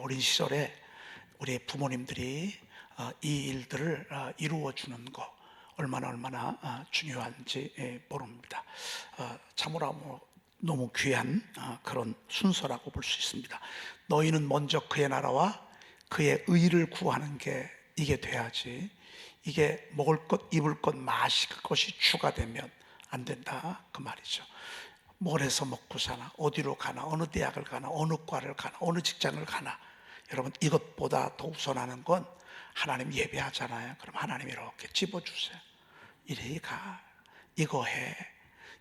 어린 시절에 우리 부모님들이 이 일들을 이루어 주는 거 얼마나 중요한지 모릅니다. 참으로 너무 귀한 그런 순서라고 볼 수 있습니다. 너희는 먼저 그의 나라와 그의 의를 구하는 게 이게 돼야지, 이게 먹을 것, 입을 것, 마실 것이 추가되면 안 된다 그 말이죠. 뭘 해서 먹고 사나, 어디로 가나, 어느 대학을 가나, 어느 과를 가나, 어느 직장을 가나, 여러분 이것보다 더 우선하는 건 하나님 예배하잖아요. 그럼 하나님 이렇게 집어주세요. 이리 가, 이거 해,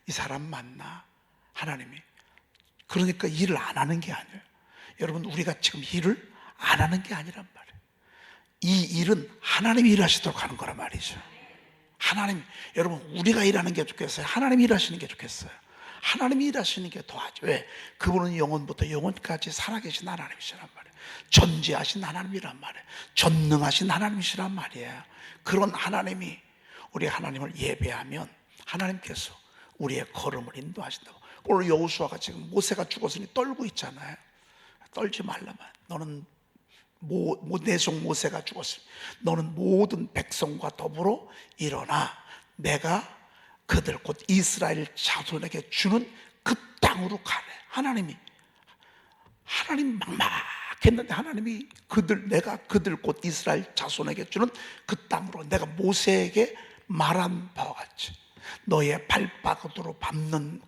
이 사람 만나. 하나님이 그러니까 일을 안 하는 게 아니에요. 여러분 우리가 지금 일을 안 하는 게 아니란 말이에요. 이 일은 하나님이 일하시도록 하는 거란 말이죠. 하나님, 여러분 우리가 일하는 게 좋겠어요? 하나님이 일하시는 게 좋겠어요? 하나님이 일하시는 게 더하죠. 왜? 그분은 영원부터 영원까지 살아계신 하나님이시란 말이에요. 전지하신 하나님이란 말이에요. 전능하신 하나님이시란 말이에요. 그런 하나님이, 우리 하나님을 예배하면 하나님께서 우리의 걸음을 인도하신다고. 오늘 여호수아가 지금 모세가 죽었으니 떨고 있잖아요. 떨지 말라만. 너는 내종 모세가 죽었으니 너는 모든 백성과 더불어 일어나 내가 그들 곧 이스라엘 자손에게 주는 그 땅으로 가래. 하나님 막막했는데 하나님이 내가 그들 곧 이스라엘 자손에게 주는 그 땅으로, 내가 모세에게 말한 바와 같이 너의 발바닥으로 밟는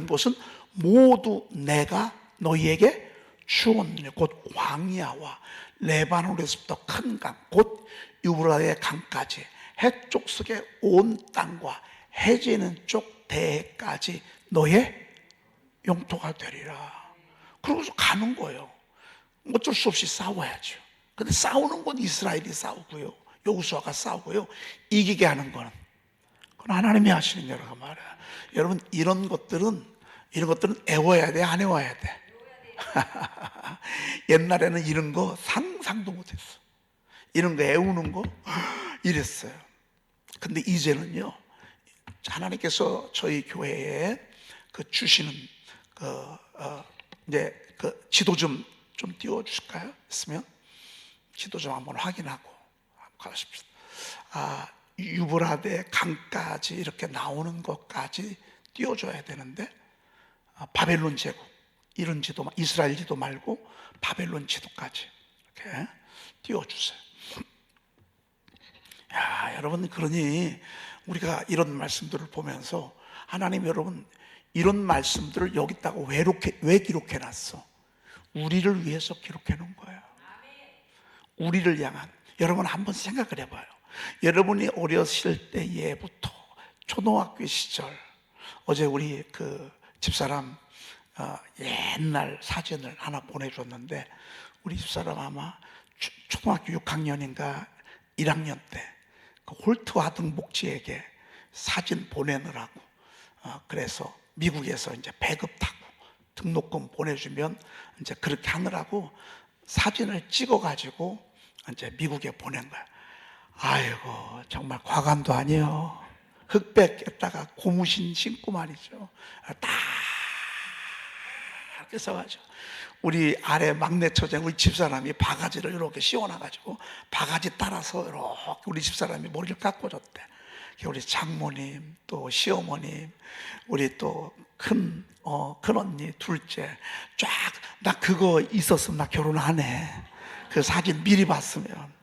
곳은 모두 내가 너희에게 주었느니 곧 광야와 레바논에서부터 큰 강 곧 유브라데 강까지 해쪽 속의 온 땅과 해지는 쪽 대해까지 너의 영토가 되리라. 그러고서 가는 거예요. 어쩔 수 없이 싸워야죠. 근데 싸우는 건 이스라엘이 싸우고요, 여호수아가 싸우고요. 이기게 하는 거는 그건 하나님이 하시는 거라고 말해요. 여러분 이런 것들은 애워야 돼, 안 애워야 돼? 옛날에는 이런 거 상상도 못했어. 이런 거 애우는 거 이랬어요. 근데 이제는요, 하나님께서 저희 교회에 주시는 이제 지도 좀 띄워주실까요? 있으면 지도 좀 한번 확인하고 가십시오. 유브라데 강까지 이렇게 나오는 것까지 띄워줘야 되는데, 바벨론 제국 이런 지도, 이스라엘 지도 말고 바벨론 지도까지 이렇게 띄워주세요. 야, 여러분, 그러니 우리가 이런 말씀들을 보면서 하나님, 여러분 이런 말씀들을 여기다가 왜 기록해놨어? 우리를 위해서 기록해놓은 거예요. 우리를 향한. 여러분 한번 생각을 해봐요. 여러분이 어렸을 때부터 초등학교 시절, 어제 우리 집사람 옛날 사진을 하나 보내줬는데, 우리 집사람 아마 초등학교 6학년인가 1학년 때 홀트 하등 목지에게 사진 보내느라고 그래서 미국에서 이제 배급 타고 등록금 보내주면 이제 그렇게 하느라고 사진을 찍어가지고 이제 미국에 보낸 거야. 아이고 정말 과감도 아니에요. 흑백 깼다가 고무신 신고 말이죠. 딱 이렇게 써가지고 우리 아래 막내 처제 우리 집사람이 바가지를 이렇게 씌워놔가지고 바가지 따라서 이렇게 우리 집사람이 머리를 깎아줬대. 우리 장모님 또 시어머님 우리 또 큰 언니 둘째 쫙, 나 그거 있었으면 나 결혼 안 해. 그 사진 미리 봤으면.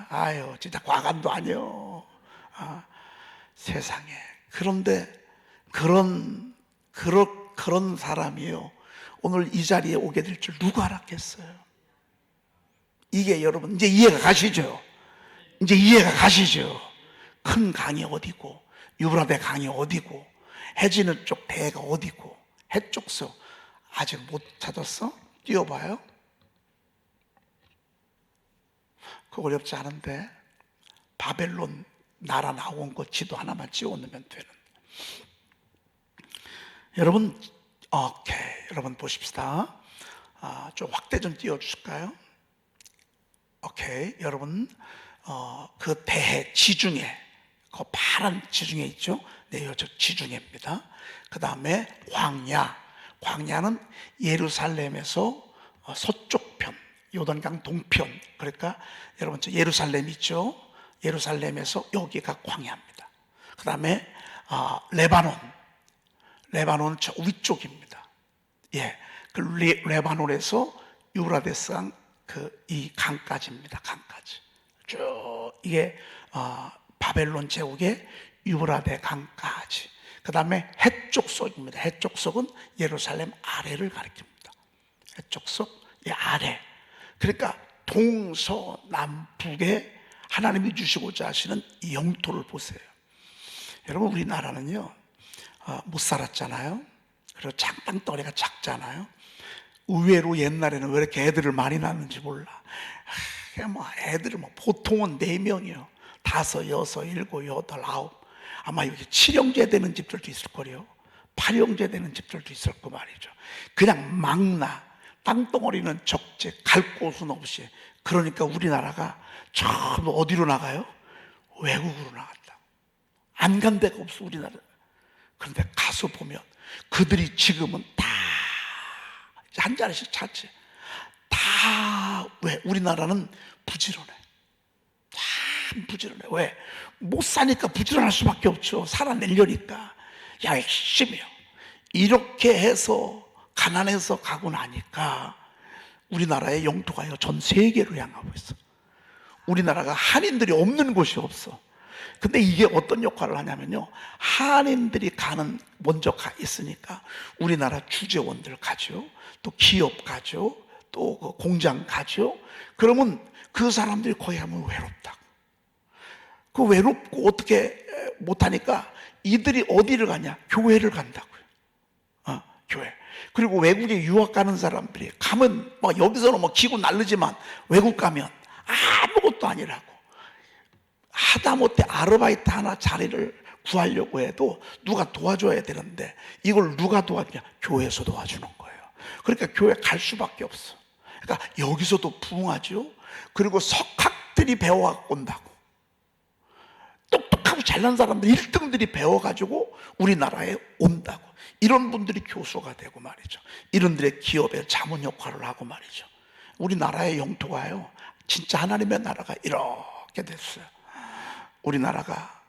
아유 진짜 과감도 아니요. 세상에. 그런데 그런 사람이요 오늘 이 자리에 오게 될 줄 누가 알았겠어요? 이게 여러분 이제 이해가 가시죠? 이제 이해가 가시죠? 큰 강이 어디고, 유브라데 강이 어디고, 해지는 쪽 대가 어디고, 해쪽서 아직 못 찾았어? 띄워봐요. 그거 어렵지 않은데 바벨론 나라 나온 거 지도 하나만 찍어놓으면 되는. 여러분 오케이, 여러분 보십시다. 좀 확대 좀 띄워주실까요? 오케이, 여러분 그 대해 지중해, 그 파란 지중해 있죠? 네, 저 지중해입니다. 그 다음에 광야는 예루살렘에서 서쪽 편, 요단강 동편, 그러니까 여러분 저 예루살렘 있죠? 예루살렘에서 여기가 광야입니다. 그 다음에 레바논 저 위쪽입니다. 예, 그 레바논에서 유브라데스강 이 강까지입니다. 강까지 쭉 이게 바벨론 제국의 유브라데 강까지. 그 다음에 해쪽석입니다. 해쪽석은 예루살렘 아래를 가리킵니다. 해쪽석 아래. 그러니까 동서남북에 하나님이 주시고자 하시는 이 영토를 보세요. 여러분 우리나라는요 못 살았잖아요. 그리고 땅덩어리가 작잖아요. 의외로 옛날에는 왜 이렇게 애들을 많이 낳는지 몰라. 애들을 보통은 4명이요 5, 6, 7, 8, 9. 아마 여기 7형제 되는 집들도 있을 거래요. 8형제 되는 집들도 있을 거 말이죠. 그냥 막 나. 땅덩어리는 적재, 갈 곳은 없이. 그러니까 우리나라가 전부 어디로 나가요? 외국으로 나갔다. 안 간 데가 없어 우리나라. 그런데 가서 보면 그들이 지금은 다 한 자리씩 찾지. 다 왜? 우리나라는 부지런해. 참 부지런해. 왜? 못 사니까 부지런할 수밖에 없죠. 살아내려니까 열심히요. 이렇게 해서 가난해서 가고 나니까 우리나라의 영토가요 전 세계로 향하고 있어. 우리나라가 한인들이 없는 곳이 없어. 근데 이게 어떤 역할을 하냐면요, 한인들이 먼저 가 있으니까 우리나라 주재원들 가죠, 또 기업 가죠, 또 공장 가죠. 그러면 그 사람들이 거기 가면 외롭다고. 그 외롭고 어떻게 못하니까 이들이 어디를 가냐? 교회를 간다고요. 교회. 그리고 외국에 유학 가는 사람들이 가면 여기서는 기고 날르지만 외국 가면 아무것도 아니라고. 하다못해 아르바이트 하나 자리를 구하려고 해도 누가 도와줘야 되는데 이걸 누가 도와주냐? 교회에서 도와주는 거예요. 그러니까 교회 갈 수밖에 없어. 그러니까 여기서도 부흥하죠. 그리고 석학들이 배워갖고 온다고. 똑똑하고 잘난 사람들 1등들이 배워가지고 우리나라에 온다고. 이런 분들이 교수가 되고 말이죠. 이런들의 기업에 자문 역할을 하고 말이죠. 우리나라의 영토가요 진짜 하나님의 나라가 이렇게 됐어요. 우리나라가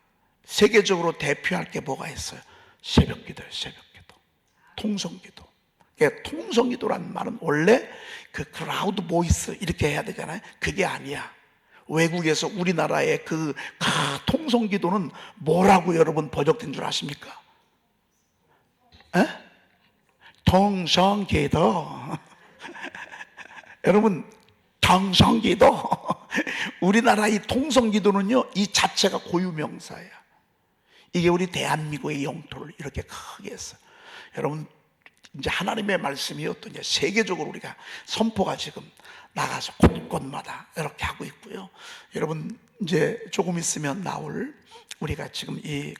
세계적으로 대표할 게 뭐가 있어요? 새벽기도예요. 새벽기도, 통성기도. 통성기도라는 말은 원래 그 크라우드 보이스 이렇게 해야 되잖아요. 그게 아니야. 외국에서 우리나라의 그 통성기도는 뭐라고 여러분 번역된 줄 아십니까? 통성기도. 여러분 통성기도. 우리나라 이 통성기도는요 이 자체가 고유명사예요. 이게 우리 대한민국의 영토를 이렇게 크게 했어요. 여러분 이제 하나님의 말씀이 어떤 세계적으로 우리가 선포가 지금 나가서 곳곳마다 이렇게 하고 있고요. 여러분 이제 조금 있으면 나올 우리가 지금 이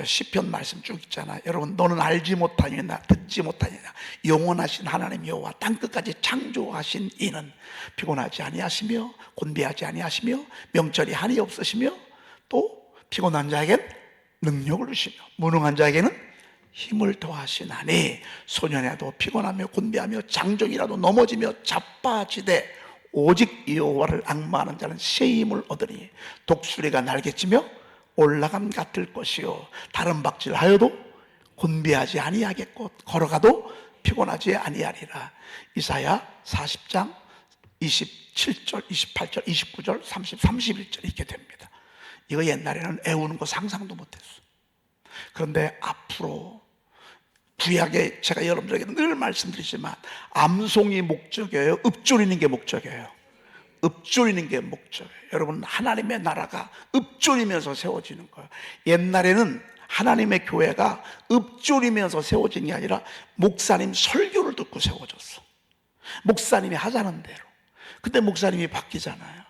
시편 말씀 쭉 있잖아요. 여러분 너는 알지 못하느냐 듣지 못하느냐 영원하신 하나님 여호와 땅끝까지 창조하신 이는 피곤하지 아니하시며 곤비하지 아니하시며 명철이 한이 없으시며 또 피곤한 자에겐 능력을 주시며 무능한 자에게는 힘을 더하시나니 소년에도 피곤하며 곤비하며 장정이라도 넘어지며 자빠지되 오직 여호와를 앙마하는 자는 새 힘을 얻으니 독수리가 날개치며 올라감 같을 것이요 다른 박질하여도 곤비하지 아니하겠고 걸어가도 피곤하지 아니하리라. 이사야 40장 27절, 28절, 29절, 30, 31절 이렇게 됩니다. 이거 옛날에는 애우는 거 상상도 못했어. 그런데 앞으로 구약에 제가 여러분들에게 늘 말씀드리지만 암송이 목적이에요? 읊조리는 게 목적이에요? 읊조리는 게 목적이에요. 여러분 하나님의 나라가 읊조리면서 세워지는 거예요. 옛날에는 하나님의 교회가 읊조리면서 세워진 게 아니라 목사님 설교를 듣고 세워졌어. 목사님이 하자는 대로. 근데 목사님이 바뀌잖아요.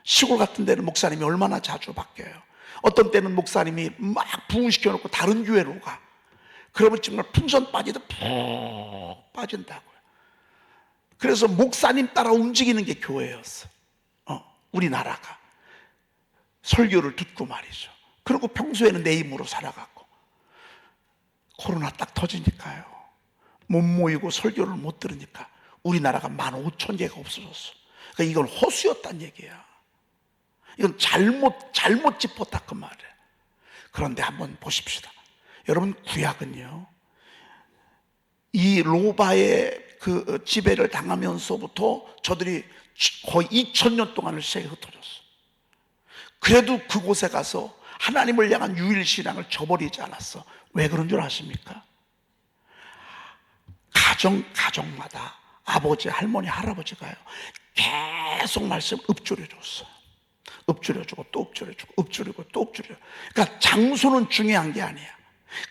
시골 같은 데는 목사님이 얼마나 자주 바뀌어요. 어떤 때는 목사님이 막 부흥시켜놓고 다른 교회로 가. 그러면 정말 풍선 빠지듯 푹 빠진다고요. 그래서 목사님 따라 움직이는 게 교회였어. 우리나라가 설교를 듣고 말이죠. 그리고 평소에는 내 힘으로 살아갔고 코로나 딱 터지니까요 못 모이고 설교를 못 들으니까 우리나라가 15,000개가 없어졌어. 그러니까 이건 허수였단 얘기야. 이건 잘못 짚었다 그 말이에요. 그런데 한번 보십시다. 여러분, 구약은요, 이 로바의 그 지배를 당하면서부터 저들이 거의 2000년 동안을 세계 흩어졌어. 그래도 그곳에 가서 하나님을 향한 유일신앙을 저버리지 않았어. 왜 그런 줄 아십니까? 가정마다 아버지, 할머니, 할아버지가요, 계속 말씀을 읊조려줬어요. 읊조려주고 또 읊조려주고 읊조리고 또 읊조려. 그러니까 장소는 중요한 게 아니야.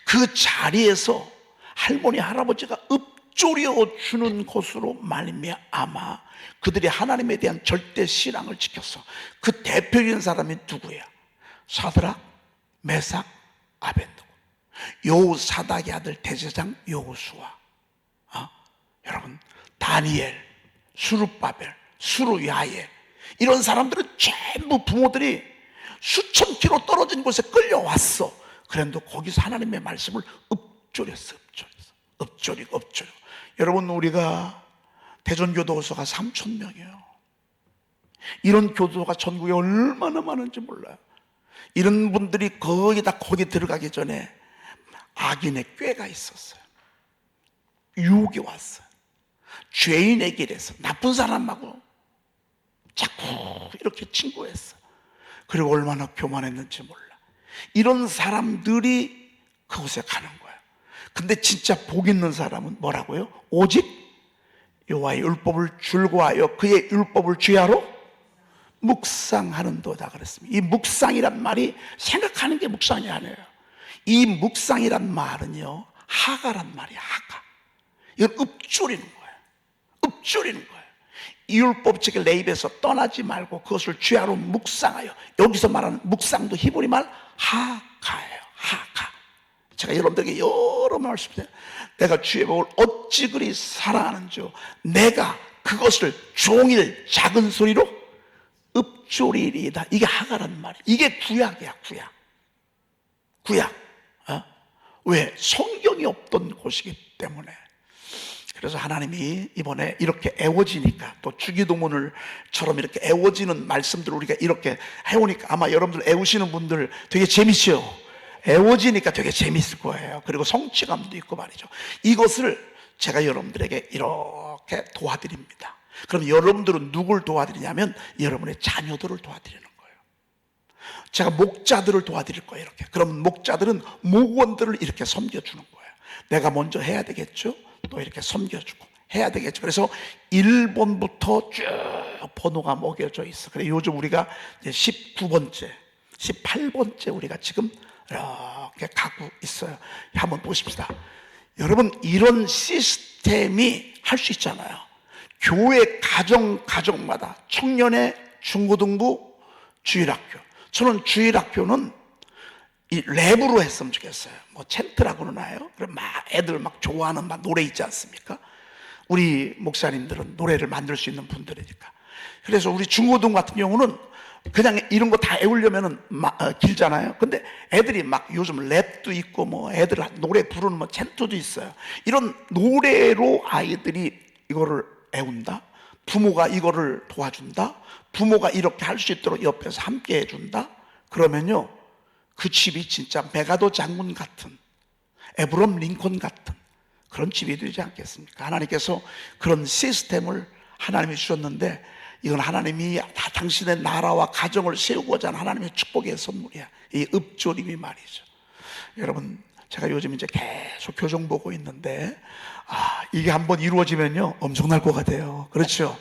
그 자리에서 할머니, 할아버지가 읊조려주는 것으로 말미암아 그들이 하나님에 대한 절대 신앙을 지켰어. 그 대표적인 사람이 누구야? 사드락, 메삭, 아벤느고. 여호사닥의 아들 대제사장 여호수아. 여러분, 다니엘, 수르바벨, 수르야예, 이런 사람들은 전부 부모들이 수천 킬로 떨어진 곳에 끌려왔어. 그런데 거기서 하나님의 말씀을 읊조렸어. 읊조리고. 여러분, 우리가 대전교도소가 3,000명이에요. 이런 교도소가 전국에 얼마나 많은지 몰라요. 이런 분들이 거의 다 거기 들어가기 전에 악인의 꾀가 있었어요. 유혹이 왔어요. 죄인의 길에서 나쁜 사람하고 자꾸 이렇게 친구했어. 그리고 얼마나 교만했는지 몰라. 이런 사람들이 그곳에 가는 거야. 근데 진짜 복 있는 사람은 뭐라고요? 오직 여호와의 율법을 줄고하여 그의 율법을 주야로 묵상하는도다 그랬습니다. 이 묵상이란 말이 생각하는 게 묵상이 아니에요. 이 묵상이란 말은요, 하가란 말이야. 하가. 이건 읊조리는 거예요. 읊조리는 거예요. 이 율법책을 내 입에서 떠나지 말고 그것을 주야로 묵상하여. 여기서 말하는 묵상도 히브리 말 하가예요. 하가. 제가 여러분들에게 여러 말씀드려요. 내가 주의 법을 어찌 그리 사랑하는지 내가 그것을 종일 작은 소리로 읊조리리이다. 이게 하가란 말이에요. 이게 구약이야. 구약. 왜? 성경이 없던 곳이기 때문에. 그래서 하나님이 이번에 이렇게 애워지니까, 또 주기도문을처럼 이렇게 애워지는 말씀들을 우리가 이렇게 해오니까 아마 여러분들 애우시는 분들 되게 재밌죠. 애워지니까 되게 재밌을 거예요. 그리고 성취감도 있고 말이죠. 이것을 제가 여러분들에게 이렇게 도와드립니다. 그럼 여러분들은 누굴 도와드리냐면 여러분의 자녀들을 도와드리는 거예요. 제가 목자들을 도와드릴 거예요. 이렇게. 그럼 목자들은 목원들을 이렇게 섬겨주는 거예요. 내가 먼저 해야 되겠죠. 또 이렇게 섬겨주고 해야 되겠죠. 그래서 1번부터 쭉 번호가 먹여져 있어. 그래, 요즘 우리가 이제 19번째, 18번째 우리가 지금 이렇게 가고 있어요. 한번 보십시다. 여러분, 이런 시스템이 할 수 있잖아요. 교회 가정마다 청년의 중고등부 주일학교. 저는 주일학교는 이 랩으로 했으면 좋겠어요. 뭐 챈트라고 그러나요? 그럼 막 애들 막 좋아하는 막 노래 있지 않습니까? 우리 목사님들은 노래를 만들 수 있는 분들이니까. 그래서 우리 중고등 같은 경우는 그냥 이런 거 다 애우려면은 길잖아요. 근데 애들이 막 요즘 랩도 있고 뭐 애들 노래 부르는 뭐 챈트도 있어요. 이런 노래로 아이들이 이거를 애운다. 부모가 이거를 도와준다. 부모가 이렇게 할 수 있도록 옆에서 함께 해준다. 그러면요, 그 집이 진짜 메가더 장군 같은, 에브럼 링컨 같은 그런 집이 되지 않겠습니까? 하나님께서 그런 시스템을 하나님이 주셨는데, 이건 하나님이 다 당신의 나라와 가정을 세우고자 하는 하나님의 축복의 선물이야. 이 읊조림이 말이죠. 여러분, 제가 요즘 이제 계속 교정 보고 있는데, 이게 한번 이루어지면요, 엄청날 것 같아요. 그렇죠?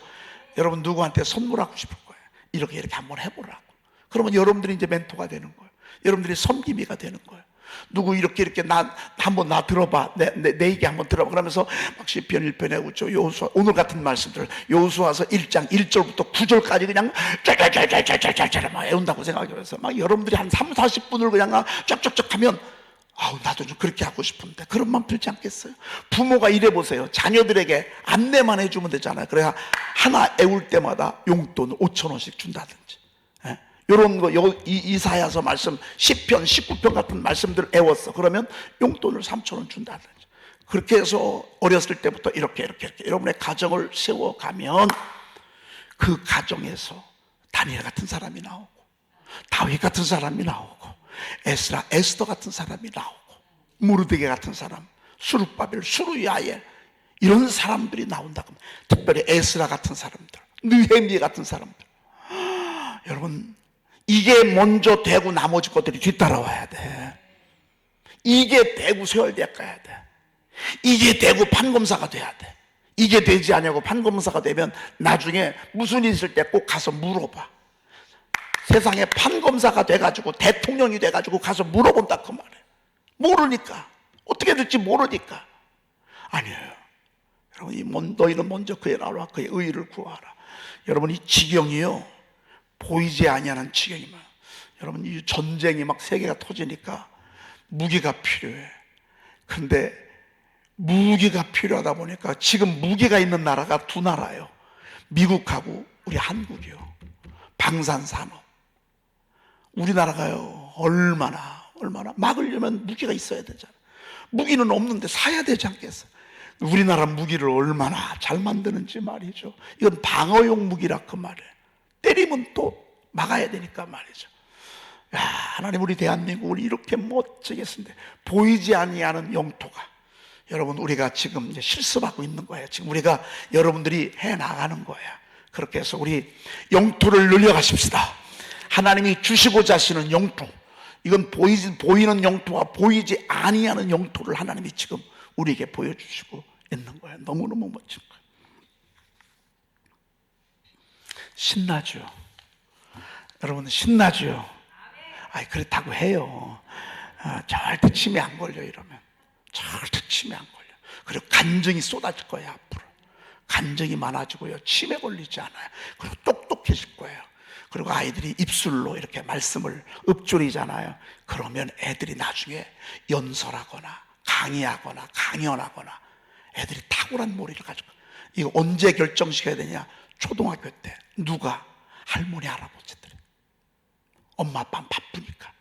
여러분, 누구한테 선물하고 싶을 거예요. 이렇게 한번 해보라고. 그러면 여러분들이 이제 멘토가 되는 거예요. 여러분들이 섬김이가 되는 거예요. 누구 이렇게 한번 나 들어봐. 내 얘기 한번 들어봐. 그러면서 막 시편 1편에 외우죠. 여호수아, 오늘 같은 말씀들 여호수아서 1장 1절부터 9절까지 그냥 쫙쫙쫙쫙쫙쫙 막 외운다고 생각해서 막 여러분들이 한 3, 40분을 그냥 쫙쫙쫙 하면 나도 좀 그렇게 하고 싶은데, 그런 마음 들지 않겠어요? 부모가 이래 보세요. 자녀들에게 안내만 해주면 되잖아요. 그래야 하나 애울 때마다 용돈 5,000원씩 준다든지. 이런 거, 이사야서 말씀 10편, 19편 같은 말씀들을 애웠어. 그러면 용돈을 3,000원 준다든지. 그렇게 해서 어렸을 때부터 이렇게 여러분의 가정을 세워가면 그 가정에서 다니엘 같은 사람이 나오고, 다윗 같은 사람이 나오고, 에스더 같은 사람이 나오고, 무르드게 같은 사람, 수르바벨, 수르야엘, 이런 사람들이 나온다고. 특별히 에스라 같은 사람들, 느헤미야 같은 사람들. 여러분, 이게 먼저 되고 나머지 것들이 뒤따라와야 돼. 이게 되고 세월대학가야 돼. 이게 되고 판검사가 돼야 돼. 이게 되지 않냐고 판검사가 되면 나중에 무슨 일 있을 때 꼭 가서 물어봐. 세상에 판검사가 돼가지고 대통령이 돼가지고 가서 물어본다 그 말이에요. 모르니까, 어떻게 될지 모르니까. 아니에요. 여러분, 너희는 먼저 그의 나라와 그의 의의를 구하라. 여러분, 이 지경이요, 보이지 아니하는 지경이면, 여러분, 이 전쟁이 막 세계가 터지니까 무기가 필요해. 근데 무기가 필요하다 보니까 지금 무기가 있는 나라가 두 나라예요. 미국하고 우리 한국이요. 방산산업. 우리나라가요, 얼마나 막으려면 무기가 있어야 되잖아. 무기는 없는데 사야 되지 않겠어? 우리나라 무기를 얼마나 잘 만드는지 말이죠. 이건 방어용 무기라 그 말이에요. 때리면 또 막아야 되니까 말이죠. 야, 하나님, 우리 대한민국을 이렇게 멋지게 쓴데 보이지 아니하는 영토가, 여러분, 우리가 지금 이제 실습하고 있는 거예요. 지금 우리가 여러분들이 해 나가는 거야. 그렇게 해서 우리 영토를 늘려가십시다. 하나님이 주시고자 하시는 영토, 이건 보이는 영토와 보이지 아니하는 영토를 하나님이 지금 우리에게 보여주시고 있는 거예요. 너무너무 멋진 거예요. 신나죠? 여러분, 신나죠? 그렇다고 해요. 절대 치매 안 걸려. 이러면 절대 치매 안 걸려. 그리고 간증이 쏟아질 거예요. 앞으로 간증이 많아지고요, 치매 걸리지 않아요. 그리고 똑똑해질 거예요. 그리고 아이들이 입술로 이렇게 말씀을 읊조리잖아요. 그러면 애들이 나중에 연설하거나 강의하거나 강연하거나, 애들이 탁월한 머리를 가지고. 이거 언제 결정시켜야 되냐? 초등학교 때. 누가? 할머니 할아버지들이. 엄마 아빠는 바쁘니까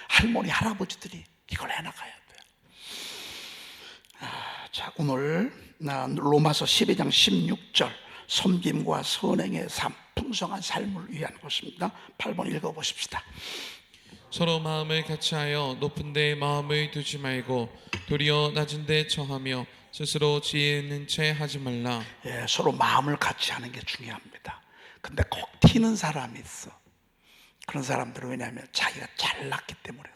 할머니 할아버지들이 이걸 해나가야 돼요. 자, 오늘 로마서 12장 16절, 섬김과 선행의 삶, 풍성한 삶을 위한 것입니다. 8번 읽어보십시다. 서로 마음을 같이하여 높은 데 마음을 두지 말고 도리어 낮은 데 처하며 스스로 지혜 있는 채 하지 말라. 서로 마음을 같이 하는 게 중요합니다. 근데 꼭 튀는 사람이 있어. 그런 사람들은 왜냐하면 자기가 잘났기 때문에.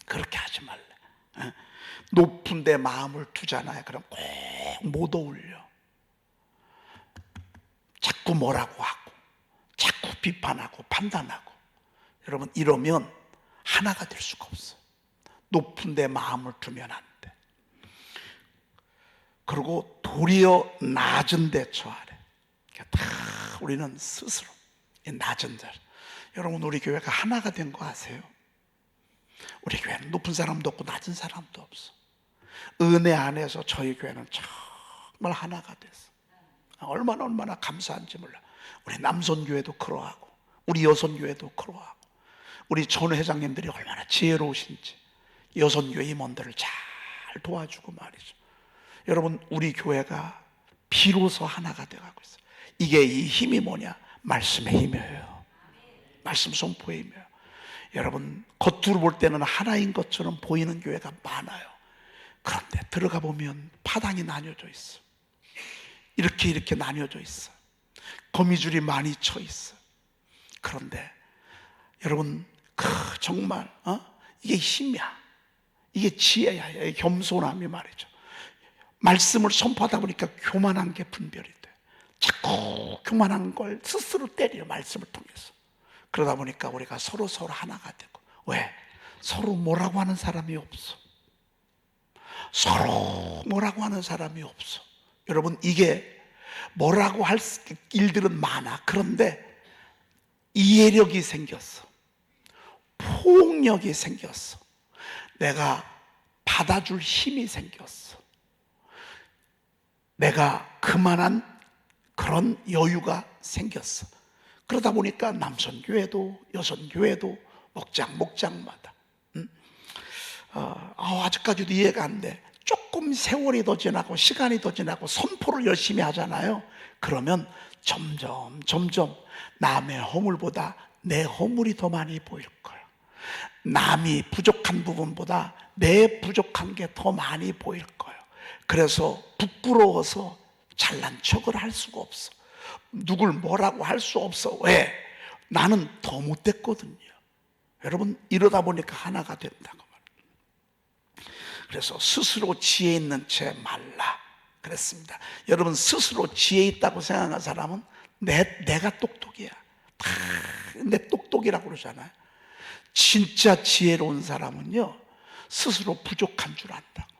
그렇게 하지 말래. 높은 데 마음을 두잖아요. 그럼 꼭 못 어울려. 자꾸 뭐라고 하고, 자꾸 비판하고 판단하고. 여러분, 이러면 하나가 될 수가 없어. 높은 데 마음을 두면 안 돼. 그리고 도리어 낮은 데 처하래. 다 우리는 스스로 낮은 자리. 여러분, 우리 교회가 하나가 된 거 아세요? 우리 교회는 높은 사람도 없고 낮은 사람도 없어. 은혜 안에서 저희 교회는 정말 하나가 됐어. 얼마나 감사한지 몰라. 우리 남선교회도 그러하고, 우리 여선교회도 그러하고, 우리 전 회장님들이 얼마나 지혜로우신지 여선교회 임원들을 잘 도와주고 말이죠. 여러분, 우리 교회가 비로소 하나가 되어가고 있어요. 이게 이 힘이 뭐냐? 말씀의 힘이에요. 말씀 선포의 힘이에요. 여러분, 겉으로 볼 때는 하나인 것처럼 보이는 교회가 많아요. 그런데 들어가 보면 파당이 나뉘어져 있어. 이렇게 나뉘어져 있어. 거미줄이 많이 쳐 있어. 그런데 여러분, 정말 이게 힘이야. 이게 지혜야. 이게 겸손함이 말이죠. 말씀을 선포하다 보니까 교만한 게 분별이 돼. 자꾸 교만한 걸 스스로 때려, 말씀을 통해서. 그러다 보니까 우리가 서로 하나가 되고. 왜? 서로 뭐라고 하는 사람이 없어. 서로 뭐라고 하는 사람이 없어. 여러분, 이게 뭐라고 할 일들은 많아. 그런데 이해력이 생겼어. 포용력이 생겼어. 내가 받아줄 힘이 생겼어. 내가 그만한 그런 여유가 생겼어. 그러다 보니까 남선교회도 여선교회도 목장마다 아직까지도 이해가 안 돼. 조금 세월이 더 지나고 시간이 더 지나고 선포를 열심히 하잖아요. 그러면 점점 남의 허물보다 내 허물이 더 많이 보일 거예요. 남이 부족한 부분보다 내 부족한 게 더 많이 보일 거예요. 그래서 부끄러워서 잘난 척을 할 수가 없어. 누굴 뭐라고 할 수 없어. 왜? 나는 더 못됐거든요. 여러분, 이러다 보니까 하나가 된다고 말합니다. 그래서 스스로 지혜 있는 채 말라 그랬습니다. 여러분, 스스로 지혜 있다고 생각하는 사람은 내가 똑똑이야. 다 내 똑똑이라고 그러잖아요. 진짜 지혜로운 사람은요, 스스로 부족한 줄 안다고,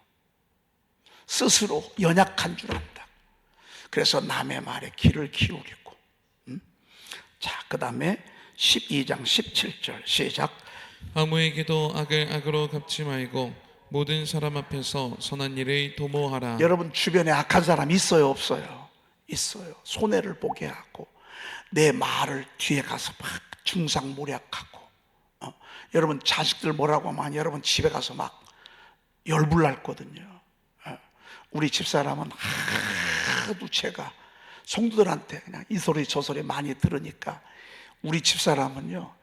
스스로 연약한 줄 안다고. 그래서 남의 말에 귀를 기울이고. 자, 그 다음에 12장 17절 시작. 아무에게도 악을 악으로 갚지 말고 모든 사람 앞에서 선한 일을 도모하라. 여러분 주변에 악한 사람 있어요, 없어요? 있어요. 손해를 보게 하고 내 말을 뒤에 가서 막 중상모략하고. 여러분 자식들 뭐라고 하면 여러분 집에 가서 막 열불날거든요. 우리 집사람은 하도 제가 성도들한테 그냥 이 소리 저 소리 많이 들으니까, 우리 집사람은요,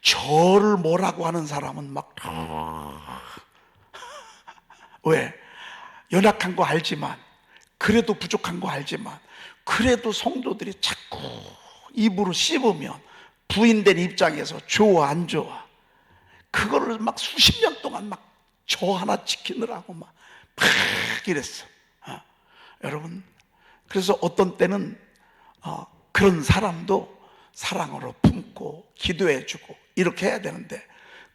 저를 뭐라고 하는 사람은 막 왜? 연약한 거 알지만, 그래도 부족한 거 알지만, 그래도 성도들이 자꾸 입으로 씹으면 부인된 입장에서 좋아 안 좋아, 그거를 막 수십 년 동안 막 저 하나 지키느라고 막 이랬어. 여러분, 그래서 어떤 때는 그런 사람도 사랑으로 품고 기도해주고 이렇게 해야 되는데,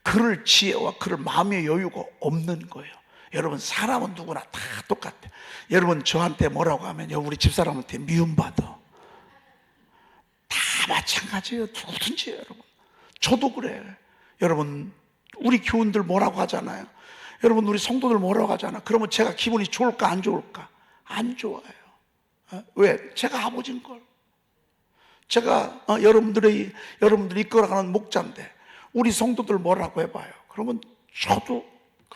그럴 지혜와 그럴 마음의 여유가 없는 거예요. 여러분, 사람은 누구나 다 똑같아요. 여러분 저한테 뭐라고 하면 우리 집사람한테 미움받아. 다 마찬가지예요. 누구든지. 여러분, 저도 그래. 여러분, 우리 교인들 뭐라고 하잖아요. 여러분, 우리 성도들 뭐라고 하잖아. 그러면 제가 기분이 좋을까 안 좋을까? 안 좋아요. 왜? 제가 아버지인 걸. 제가 여러분들이 이끌어가는 목자인데 우리 성도들 뭐라고 해봐요. 그러면 저도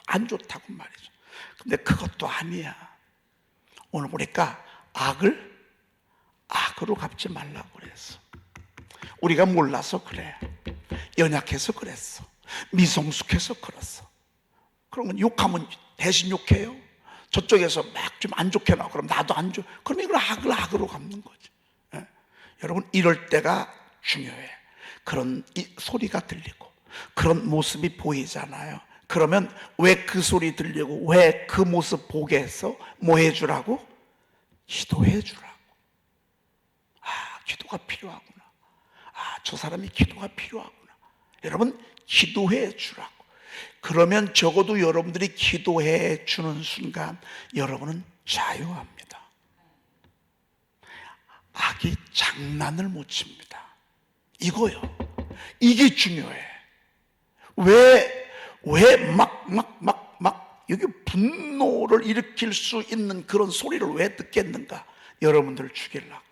안 좋다고 말이죠. 근데 그것도 아니야. 오늘 보니까 악을 악으로 갚지 말라고 그랬어. 우리가 몰라서 그래. 연약해서 그랬어. 미성숙해서 그랬어. 그러면 욕하면 대신 욕해요. 저쪽에서 막 좀 안 좋게 나와. 그럼 나도 안 좋아. 그럼 이걸 악을 악으로 갚는 거지. 예. 여러분, 이럴 때가 중요해. 그런 소리가 들리고 그런 모습이 보이잖아요. 그러면 왜 그 소리 들리고 왜 그 모습 보게 해서 뭐 해주라고? 기도해 주라고. 기도가 필요하구나. 저 사람이 기도가 필요하구나. 여러분, 기도해 주라고. 그러면 적어도 여러분들이 기도해 주는 순간 여러분은 자유합니다. 악이 장난을 못 칩니다. 이거요. 이게 중요해. 왜 막 여기 분노를 일으킬 수 있는 그런 소리를 왜 듣겠는가? 여러분들을 죽이려고,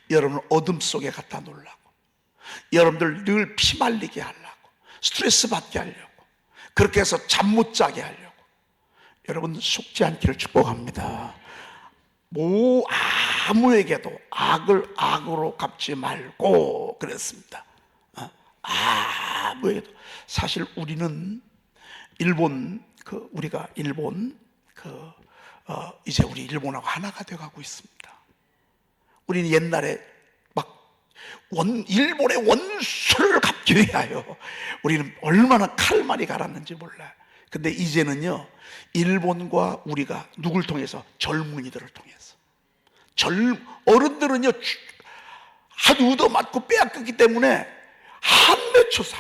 여러분을 어둠 속에 갖다 놓으려고, 여러분들 늘 피말리게 하려고, 스트레스 받게 하려고, 그렇게 해서 잠 못 자게 하려고. 여러분, 속지 않기를 축복합니다. 아무에게도 악을 악으로 갚지 말고 그랬습니다. 아무에게도. 사실 우리는 우리가 이제 우리 일본하고 하나가 돼가고 있습니다. 우리는 옛날에 일본의 원수를 갚기 위하여 우리는 얼마나 칼말이 갈았는지 몰라요. 근데 이제는요, 일본과 우리가 누굴 통해서? 젊은이들을 통해서. 어른들은요, 아주 얻어맞고 빼앗겼기 때문에 한 맺혀서.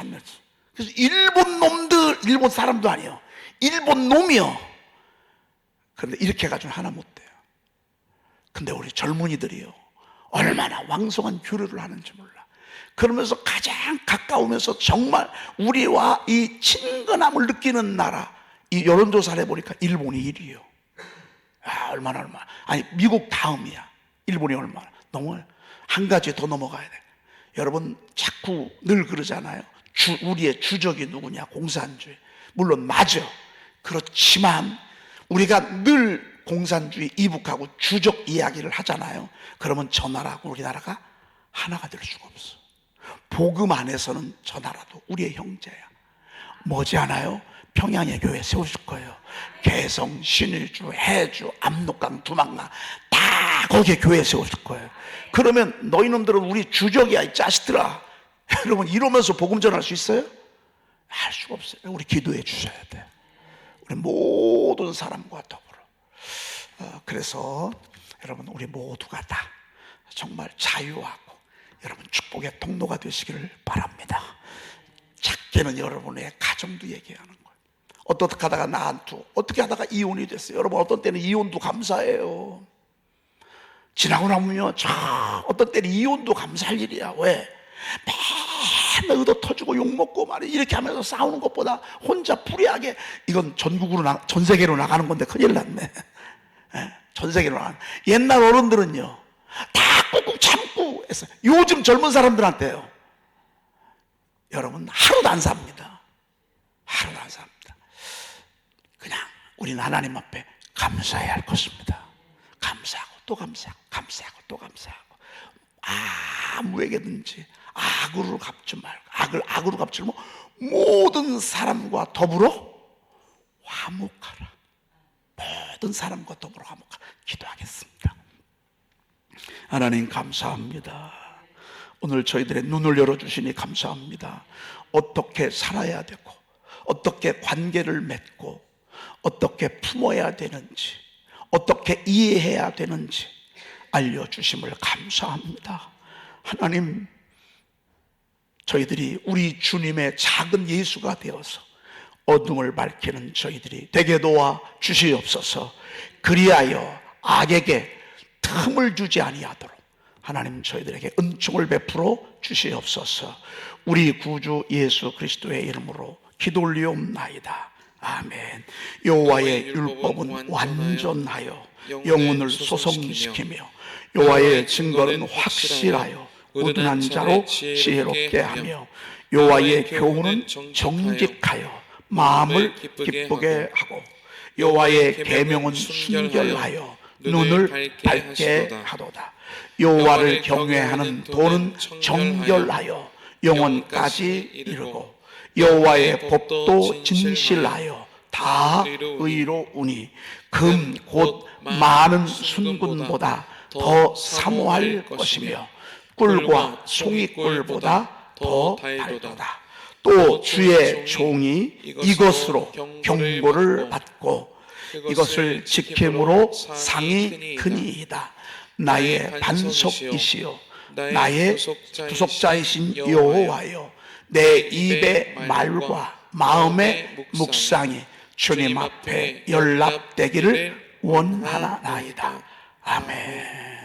그래서 일본 사람도 아니에요. 일본 놈이요. 그런데 이렇게 해가지고 하나 못 돼요. 근데 우리 젊은이들이요, 얼마나 왕성한 교류를 하는지 몰라. 그러면서 가장 가까우면서 정말 우리와 이 친근함을 느끼는 나라, 이 여론조사를 해보니까 일본이 1위요. 얼마나. 아니, 미국 다음이야. 일본이 얼마나. 너무 한 가지 더 넘어가야 돼. 여러분, 자꾸 늘 그러잖아요. 우리의 주적이 누구냐? 공산주의. 물론 맞아. 그렇지만 우리가 늘 공산주의 이북하고 주적 이야기를 하잖아요. 그러면 저 나라하고 우리나라가 하나가 될 수가 없어. 복음 안에서는 저 나라도 우리의 형제야. 머지않아요 평양에 교회 세우실 거예요. 개성, 신의주, 해주, 압록강, 두만강 다 거기에 교회 세우실 거예요. 그러면 너희놈들은 우리 주적이야 이 자식들아. 여러분 이러면서 복음 전할 수 있어요? 할 수가 없어요. 우리 기도해 주셔야 돼요. 우리 모든 사람과 더불어. 그래서 여러분 우리 모두가 다 정말 자유하고 여러분 축복의 통로가 되시기를 바랍니다. 작게는 여러분의 가정도 얘기하는 거예요. 어떻게 하다가 나한테 어떻게 하다가 이혼이 됐어요. 여러분 어떤 때는 이혼도 감사해요. 지나고 나면 어떤 때는 이혼도 감사할 일이야. 왜? 맨날 의도 터지고 욕먹고 말이야 이렇게 하면서 싸우는 것보다 혼자 불의하게 이건 전국으로 전 세계로 나가는 건데 큰일 났네. 전 세계로 나가는. 옛날 어른들은요 다 꾹꾹 참고 했어요. 요즘 젊은 사람들한테요 여러분 하루도 안 삽니다. 하루도 안 삽니다. 그냥 우리는 하나님 앞에 감사해야 할 것입니다. 감사하고 또 감사하고 감사하고 또 감사하고 아무에게든지 악으로 갚지 말고 악으로 갚지 말고 모든 사람과 더불어 화목하라. 모든 사람과 더불어 화목하라. 기도하겠습니다. 하나님 감사합니다. 오늘 저희들의 눈을 열어주시니 감사합니다. 어떻게 살아야 되고 어떻게 관계를 맺고 어떻게 품어야 되는지 어떻게 이해해야 되는지 알려주심을 감사합니다. 하나님 저희들이 우리 주님의 작은 예수가 되어서 어둠을 밝히는 저희들이 되게 도와 주시옵소서. 그리하여 악에게 틈을 주지 아니하도록 하나님 저희들에게 은총을 베풀어 주시옵소서. 우리 구주 예수 그리스도의 이름으로 기도 올리옵나이다. 아멘. 여호와의 율법은 완전하여 영혼을 소성시키며 여호와의 증거는 확실하여 우둔한 자로 지혜롭게 하며 여호와의 교훈은 정직하여 마음을 기쁘게 하고 여호와의 계명은 순결하여 눈을 밝게 하도다. 여호와를 경외하는 도는 정결하여 영혼까지 이르고 여호와의 법도 진실하여 다 의로우니 금 곧 많은 순금보다 더 사모할 것이며 꿀과 송이꿀보다 더 달도다. 또 주의 종이 이것으로 경고를 받고 이것을 지킴으로 상이 크니이다. 나의 반석이시요 나의 구속자이신 여호와여, 내 입의 말과 마음의 묵상이 주님 앞에 연락되기를 원하나이다. 아멘.